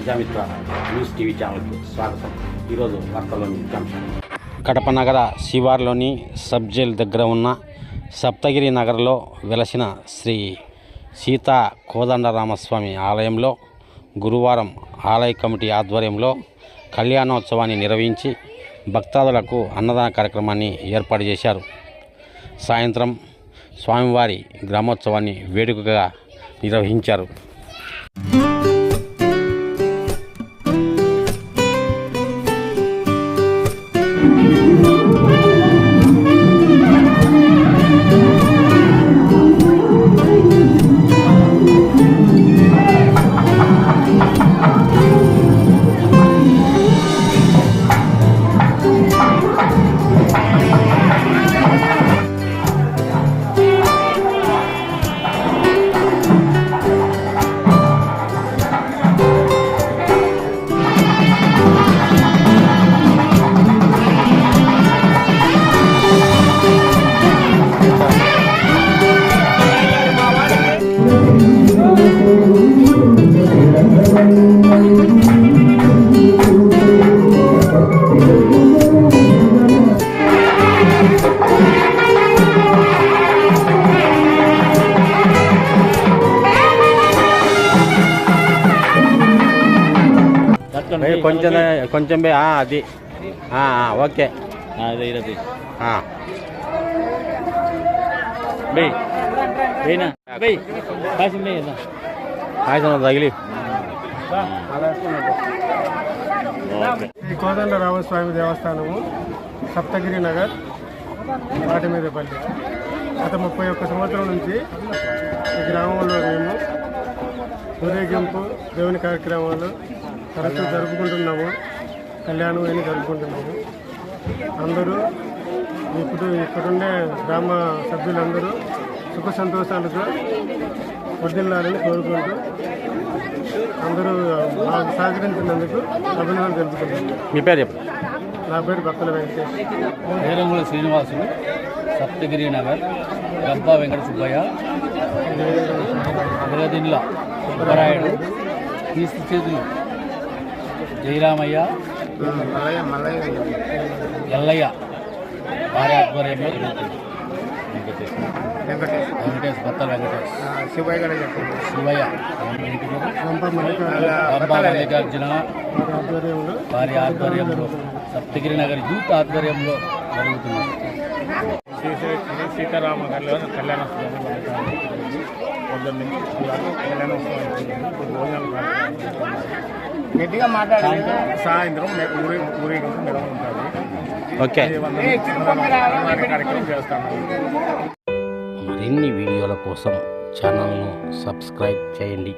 Prajamitra news TV ఛానల్కి స్వాగతం. ఈరోజు వార్తల్లోని ముఖ్యాంశాలు. కడప నగర శివార్లోని సబ్ జైల్ దగ్గర ఉన్న సప్తగిరి నగర్లో వెలసిన శ్రీ సీతా కోదండరామస్వామి ఆలయంలో గురువారం ఆలయ కమిటీ ఆధ్వర్యంలో కళ్యాణోత్సవాన్ని నిర్వహించి భక్తాదులకు అన్నదాన కార్యక్రమాన్ని ఏర్పాటు చేశారు. సాయంత్రం స్వామివారి గ్రామోత్సవాన్ని వేడుకగా నిర్వహించారు. కొంచెం అది ఓకే తగిలి శ్రీ కోదండరామస్వామి దేవస్థానము సప్తగిరి నగర్ వాటిమీదపల్లి. గత 31 సంవత్సరం నుంచి ఈ గ్రామంలో మేము ఊరేగింపు దేవుని కార్యక్రమాలు తరచూ జరుపుకుంటున్నాము. కళ్యాణం అని జరుపుకుంటున్నాము. అందరూ ఇక్కడుండే గ్రామ సభ్యులందరూ సుఖ సంతోషాలతో వర్ధిల్లాలని కోరుకుంటూ అందరూ మాకు సహకరించినందుకు అభినందనలు తెలుపుతున్నాను. మీ పేరు చెప్పు. నా పేరు భక్తుల వెంకటేష్. వేరంగుల శ్రీనివాసులు, సప్తగిరి నగర్, గబ్బా వెంకట సుబ్బయ్య, విరదిండ్ల సుబ్బరాయుడు, క్రీస్తు చేతులు జయరామయ్య, ఎల్లయ్య వారి ఆధ్వర్యంలో జరుగుతుంది. వెంకటేష్ బత్తల వెంకటేష్, శివయ్య, గంపా మల్లికార్జున వారి ఆధ్వర్యంలో సప్తగిరి నగర్ యూత్ ఆధ్వర్యంలో జరుగుతుంది. సీతారామ కళ్యాణోత్సవం పొద్దున్న నుంచి కళ్యాణోత్సవం గట్టిగా మాట్లాడాలి. సాయంత్రం ఊరేగింపు మెరవడం ఉంటుంది. ఓకే, కార్యక్రమం చేస్తాను. మరిన్ని వీడియోల కోసం ఛానల్ను సబ్స్క్రైబ్ చేయండి.